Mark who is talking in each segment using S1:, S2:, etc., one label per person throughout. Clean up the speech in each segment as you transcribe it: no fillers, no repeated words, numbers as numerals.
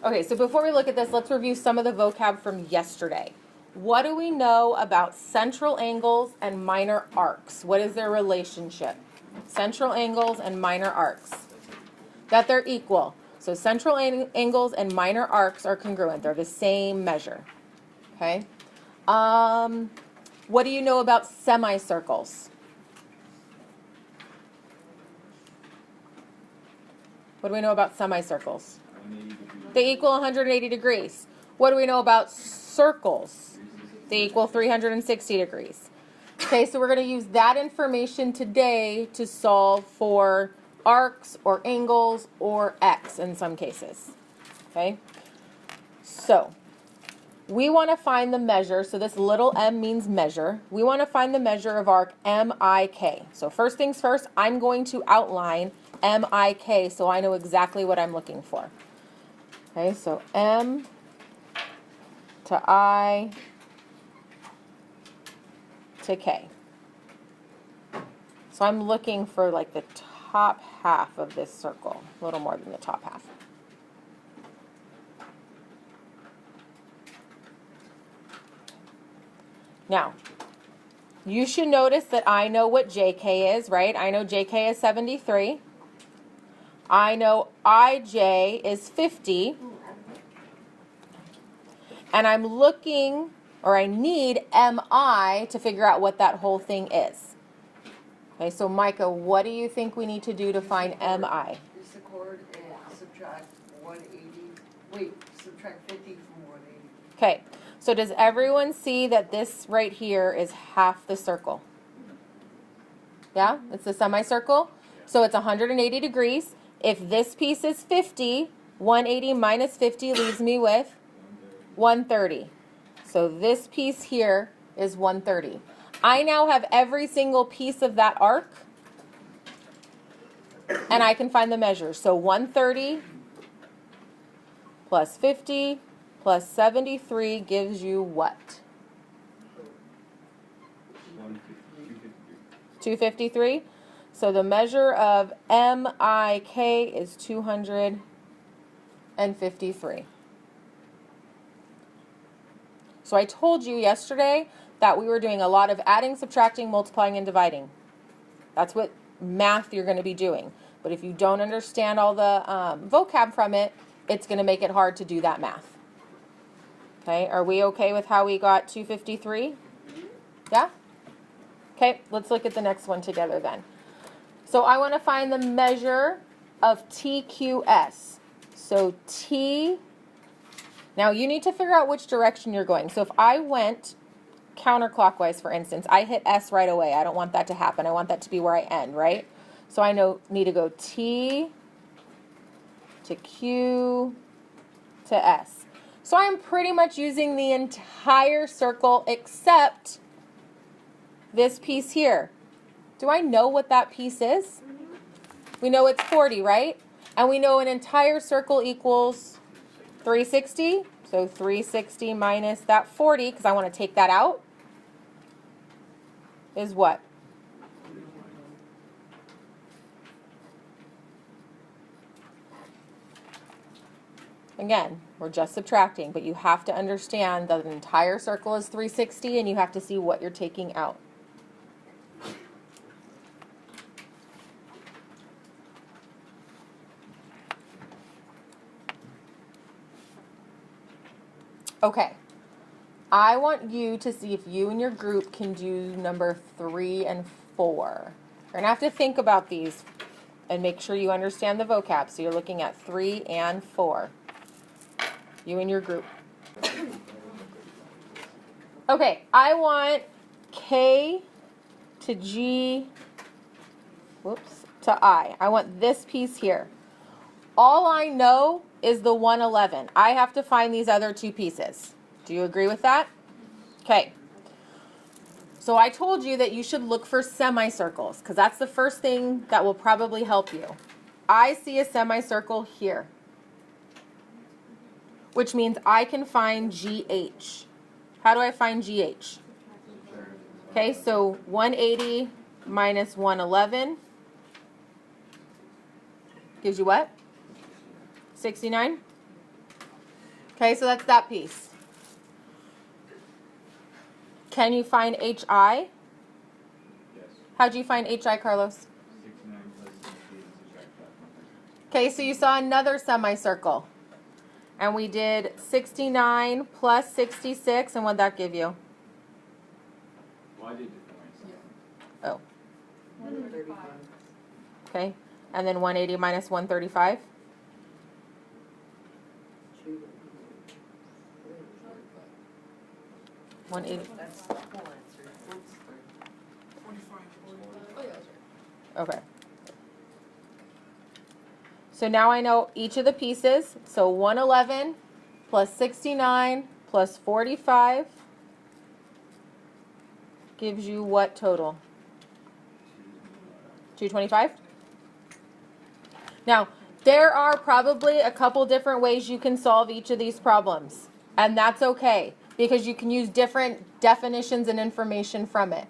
S1: Okay, so before we look at this, let's review some of the vocab from yesterday. What do we know about central angles and minor arcs? What is their relationship? Central angles and minor arcs. That they're equal. So central angles and minor arcs are congruent. They're the same measure. Okay? What do you know about semicircles? What do we know about semicircles? They equal 180 degrees. What do we know about circles? They equal 360 degrees. Okay, so we're going to use that information today to solve for arcs or angles or x in some cases. Okay, so we want to find the measure. So this little m means measure. We want to find the measure of arc MIK. So first things first, I'm going to outline MIK so I know exactly what I'm looking for. Okay, so M to I to K. So I'm looking for like the top half of this circle, a little more than the top half. Now, you should notice that I know what JK is, right? I know JK is 73. I know IJ is 50. And I'm looking, or I need MI to figure out what that whole thing is. Okay, so Micah, what do you think we need to do to find MI?
S2: Use the chord and subtract 180. Wait, subtract 50 from 180.
S1: Okay, so does everyone see that this right here is half the circle? Yeah, it's the semicircle. So it's 180 degrees. If this piece is 50, 180 minus 50 leaves me with 130. So this piece here is 130. I now have every single piece of that arc, and I can find the measure. So 130 plus 50 plus 73 gives you what? 253. So the measure of MIK is 253. So I told you yesterday that we were doing a lot of adding, subtracting, multiplying, and dividing. That's what math you're going to be doing. But if you don't understand all the vocab from it, it's going to make it hard to do that math. Okay, are we okay with how we got 253? Yeah? Okay, let's look at the next one together then. So I want to find the measure of TQS. So T, now you need to figure out which direction you're going. So if I went counterclockwise, for instance, I hit S right away. I don't want that to happen. I want that to be where I end, right? So I need to go T to Q to S. So I'm pretty much using the entire circle except this piece here. Do I know what that piece is? We know it's 40, right? And we know an entire circle equals 360. So 360 minus that 40, because I want to take that out, is what? Again, we're just subtracting, but you have to understand that an entire circle is 360, and you have to see what you're taking out. Okay, I want you to see if you and your group can do number 3 and 4. You're going to have to think about these and make sure you understand the vocab. So you're looking at 3 and 4. You and your group. Okay, I want K to G, to I. I want this piece here. All I know is the 111. I have to find these other two pieces. Do you agree with that? Okay. So I told you that you should look for semicircles because that's the first thing that will probably help you. I see a semicircle here, which means I can find GH. How do I find GH? Okay, so 180 minus 111 gives you what? 69? Okay, so that's that piece. Can you find HI?
S3: Yes.
S1: How do you find HI, Carlos?
S3: 69 plus 60 and subtract that.
S1: Okay, so you saw another semicircle. And we did 69 plus 66, and what'd that give you?
S3: Well, I did different ways.
S1: Oh,
S2: 135.
S1: okay. And then 180 minus 135? 180.
S2: That's the whole answer.
S1: Okay. So now I know each of the pieces. So 111 plus 69 plus 45 gives you what total? 225? Now, there are probably a couple different ways you can solve each of these problems. And that's okay, because you can use different definitions and information from it.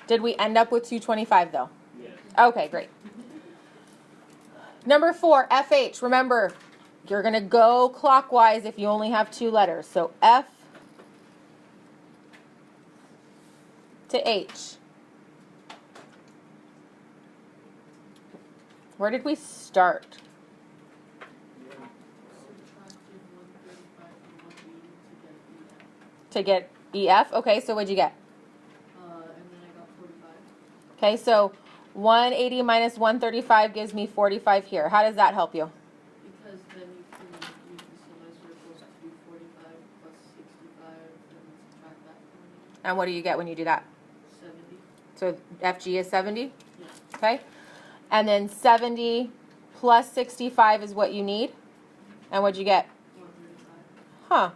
S1: Did we end up with 225 though?
S3: Yes.
S1: Okay, great. Number 4, FH. Remember, you're going to go clockwise if you only have 2 letters. So F to H. Where did we start? To get EF? Okay, so what'd you get?
S4: And then I got 45.
S1: Okay, so 180 minus 135 gives me 45 here. How does that help you?
S4: Because then you can use the semicircles to do 45 plus 65 and subtract that from
S1: And what do you get when you do that?
S4: 70.
S1: So FG is 70?
S4: Yeah.
S1: Okay. And then 70 plus 65 is what you need. And what'd you get?
S4: 135.
S1: Huh.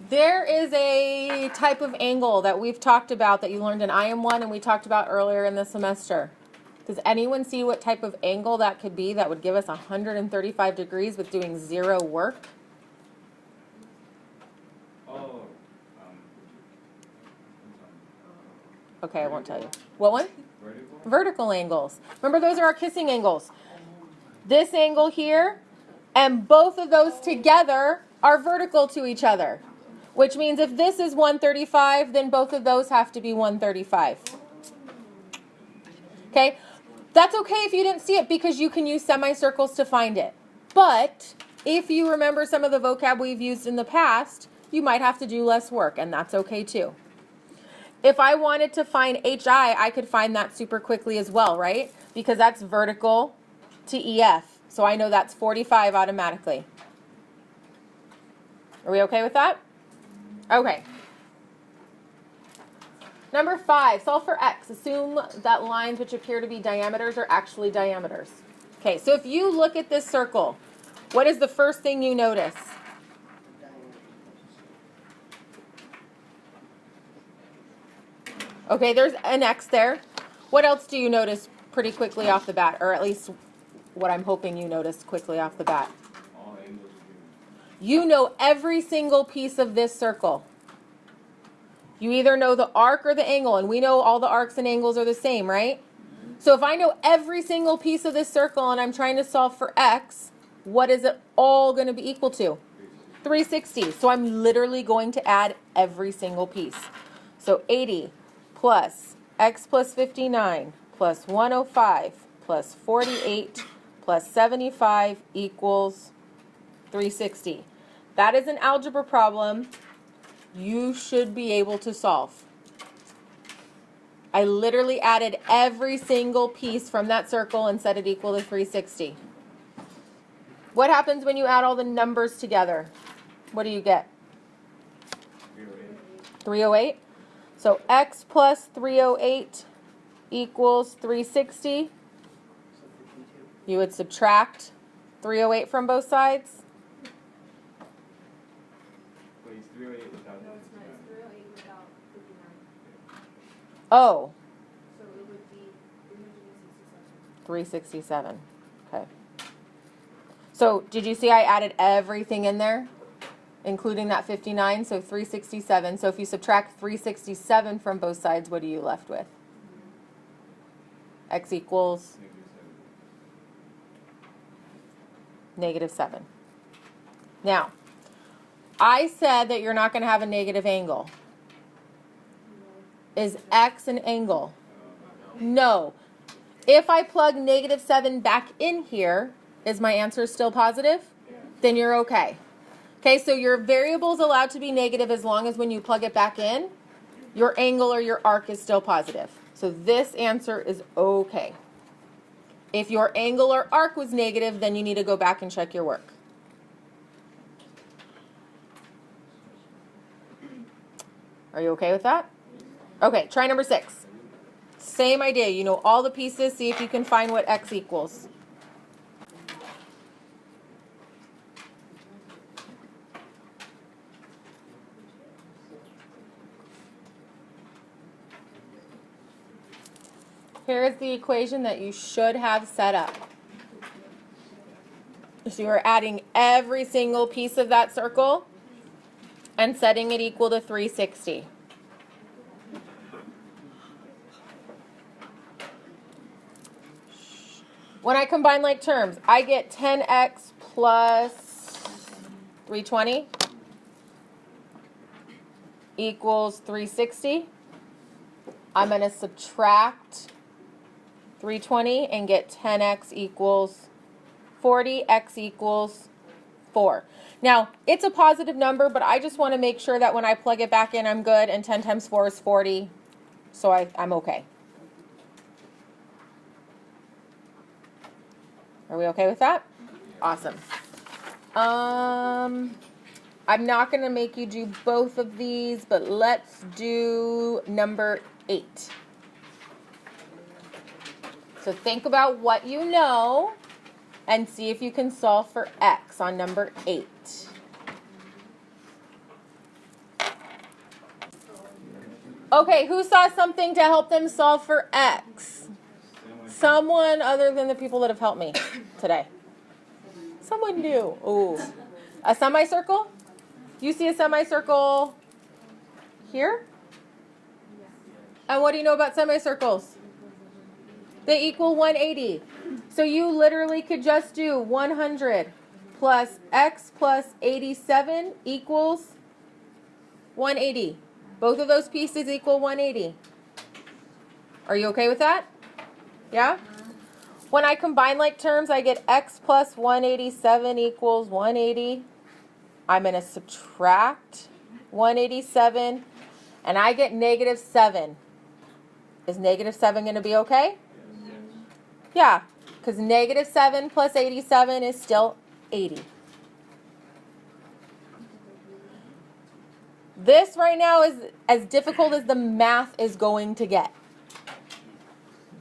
S1: There is a type of angle that we've talked about that you learned in IM1 and we talked about earlier in the semester. Does anyone see what type of angle that could be that would give us 135 degrees with doing 0 work?
S3: Oh,
S1: Okay, I won't tell you. What one?
S3: vertical?
S1: Vertical angles. Remember, those are our kissing angles. This angle here and both of those together are vertical to each other. Which means if this is 135, then both of those have to be 135. Okay? That's okay if you didn't see it because you can use semicircles to find it. But if you remember some of the vocab we've used in the past, you might have to do less work, and that's okay too. If I wanted to find HI, I could find that super quickly as well, right? Because that's vertical to EF. So I know that's 45 automatically. Are we okay with that? Okay. Number 5, solve for x. Assume that lines which appear to be diameters are actually diameters. Okay, so if you look at this circle, what is the first thing you notice? Okay, there's an x there. What else do you notice pretty quickly off the bat? Or at least what I'm hoping you notice quickly off the bat.
S3: All angles are given.
S1: You know every single piece of this circle. You either know the arc or the angle, and we know all the arcs and angles are the same, right? So if I know every single piece of this circle and I'm trying to solve for x, what is it all going to be equal to? 360. So I'm literally going to add every single piece. So 80 plus x plus 59 plus 105 plus 48 plus 75 equals 360. That is an algebra problem you should be able to solve. I literally added every single piece from that circle and set it equal to 360. What happens when you add all the numbers together? What do you get? 308. So x plus 308 equals 360. You would subtract 308 from both sides.
S3: Wait, it's 308 without
S5: No, it's not. It's 308 without 59.
S1: Oh,
S5: So it would be 367.
S1: 367. Okay. So did you see I added everything in there, including that 59? So 367. So if you subtract 367 from both sides, what are you left with? X equals Negative 7. Now, I said that you're not going to have a negative angle. Is x an angle? No. If I plug negative 7 back in here, is my answer still positive? Then you're okay. Okay, so your variable is allowed to be negative as long as when you plug it back in, your angle or your arc is still positive. So this answer is okay. If your angle or arc was negative, then you need to go back and check your work. Are you okay with that? Okay, try number 6. Same idea. You know all the pieces. See if you can find what x equals. Here is the equation that you should have set up. So you are adding every single piece of that circle and setting it equal to 360. When I combine like terms, I get 10x plus 320 equals 360. I'm going to subtract 320 and get 10x equals 40, x equals 4. Now, it's a positive number, but I just want to make sure that when I plug it back in, I'm good, and 10 times 4 is 40, so I'm okay. Are we okay with that? Awesome. I'm not going to make you do both of these, but let's do number 8. So think about what you know and see if you can solve for x on number 8. Okay, who saw something to help them solve for x? Someone other than the people that have helped me today. Someone new. Ooh. A semicircle? You see a semicircle here? And what do you know about semicircles? They equal 180. So you literally could just do 100 plus x plus 87 equals 180. Both of those pieces equal 180. Are you okay with that? Yeah? When I combine like terms, I get x plus 187 equals 180. I'm going to subtract 187, and I get negative 7. Is negative 7 going to be okay? Yeah, because negative 7 plus 87 is still 80. This right now is as difficult as the math is going to get.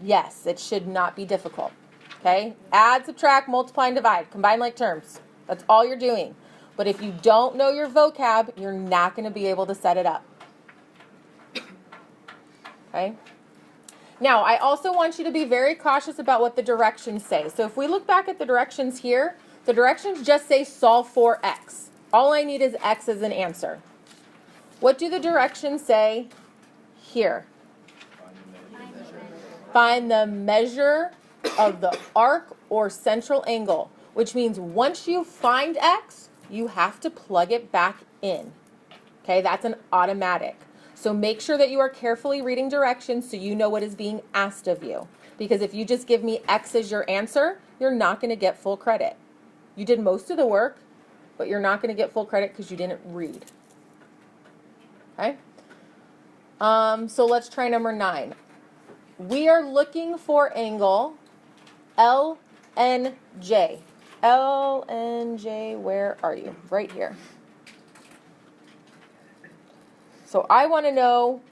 S1: Yes, it should not be difficult. Okay? Add, subtract, multiply, and divide. Combine like terms. That's all you're doing. But if you don't know your vocab, you're not going to be able to set it up. Okay? Now, I also want you to be very cautious about what the directions say. So if we look back at the directions here, the directions just say solve for x. All I need is x as an answer. What do the directions say here? Find the measure of the arc or central angle, which means once you find x, you have to plug it back in. Okay, that's an automatic. So make sure that you are carefully reading directions so you know what is being asked of you. Because if you just give me x as your answer, you're not going to get full credit. You did most of the work, but you're not going to get full credit because you didn't read. Okay? So let's try number 9. We are looking for angle LNJ. LNJ, where are you? Right here. So I want to know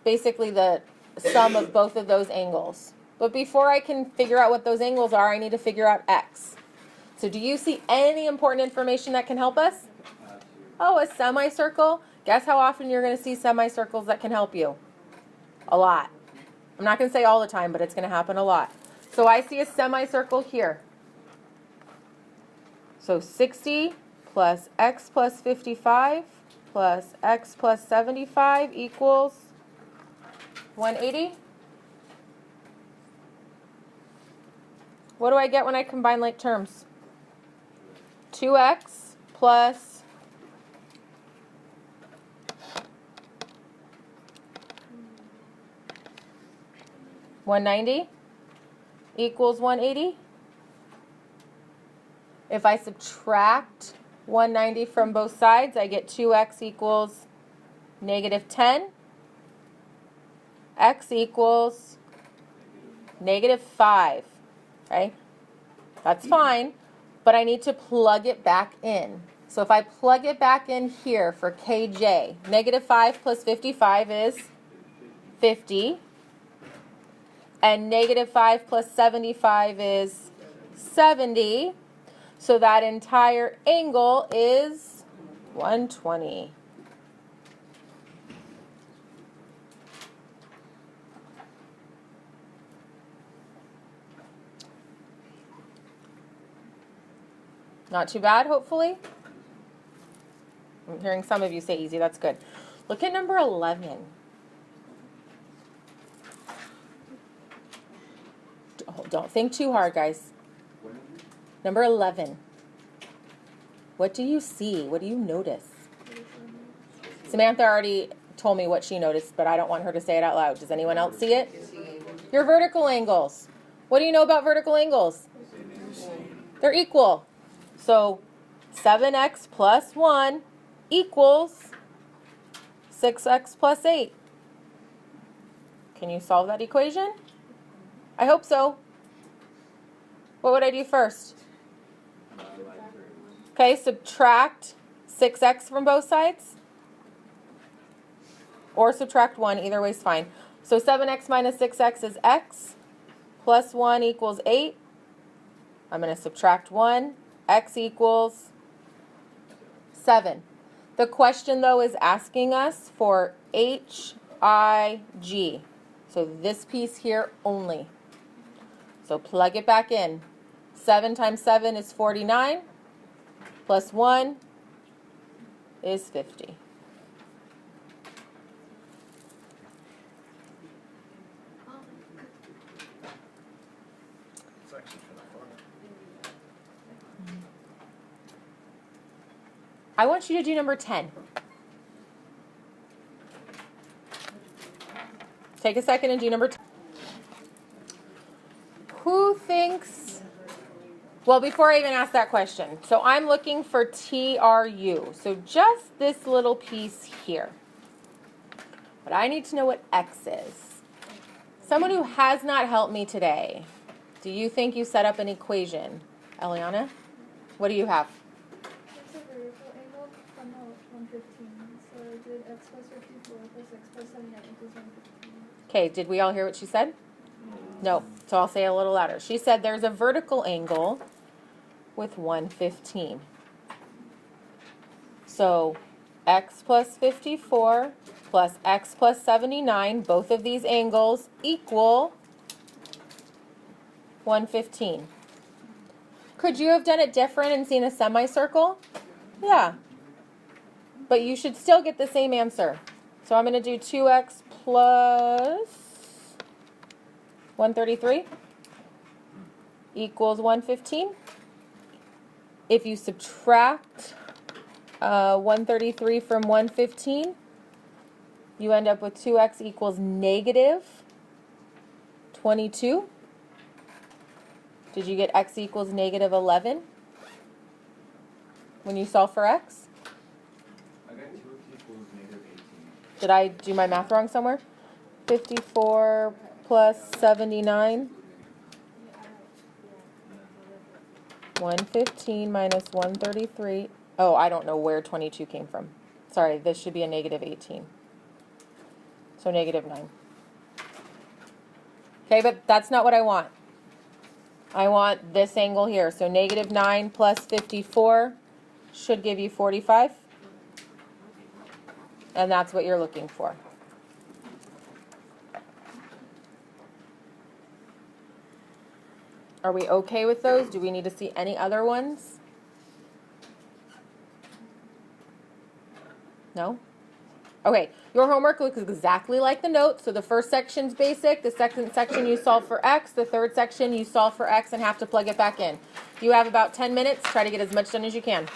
S1: basically the sum of both of those angles. But before I can figure out what those angles are, I need to figure out x. So do you see any important information that can help us? Oh, a semicircle. Guess how often you're going to see semicircles that can help you? A lot. I'm not going to say all the time, but it's going to happen a lot. So I see a semicircle here. So 60 plus x plus 55 plus x plus 75 equals 180. What do I get when I combine like terms? 2x plus 190 equals 180. If I subtract 190 from both sides, I get 2x equals negative 10. X equals negative 5. Okay? That's fine, but I need to plug it back in. So if I plug it back in here for kj, negative 5 plus 55 is 50. And negative 5 plus 75 is 70. So that entire angle is 120. Not too bad, hopefully. I'm hearing some of you say easy. That's good. Look at number 11. Don't think too hard, guys. Number 11. What do you see? What do you notice? Samantha already told me what she noticed, but I don't want her to say it out loud. Does anyone else see it? Your vertical angles. What do you know about vertical angles? They're equal. So 7x plus 1 equals 6x plus 8. Can you solve that equation? I hope so. What would I do first? Okay, subtract 6x from both sides. Or subtract 1, either way is fine. So 7x minus 6x is x, plus 1 equals 8. I'm going to subtract 1. X equals 7. The question, though, is asking us for HIG. So this piece here only. So plug it back in. 7 times 7 is 49. Plus 1 is 50.
S3: It's actually kind of fun.
S1: I want you to do number 10. Take a second and do number 10. Who thinks, well, before I even ask that question, so I'm looking for TRU. So just this little piece here. But I need to know what X is. Someone who has not helped me today, do you think you set up an equation? Eliana, what do you have?
S5: It's a vertical angle from 115. So I did x plus 54 plus x plus 79 equals 115.
S1: Okay, did we all hear what she said? No. So I'll say it a little louder. She said there's a vertical angle with 115. So x plus 54 plus x plus 79, both of these angles equal 115. Could you have done it different and seen a semicircle? Yeah. But you should still get the same answer. So I'm going to do 2x plus 133 equals 115. If you subtract 133 from 115, you end up with 2x equals negative 22. Did you get x equals negative 11 when you solve for x?
S3: I got 2x equals negative 18.
S1: Did I do my math wrong somewhere? 54 plus 79. 115 minus 133. Oh, I don't know where 22 came from. Sorry, this should be a negative 18. So negative 9. Okay, but that's not what I want. I want this angle here. So negative 9 plus 54 should give you 45. And that's what you're looking for. Are we okay with those? Do we need to see any other ones? No? Okay, your homework looks exactly like the notes. So the first section's basic, the second section you solve for x, the third section you solve for x and have to plug it back in. You have about 10 minutes. Try to get as much done as you can.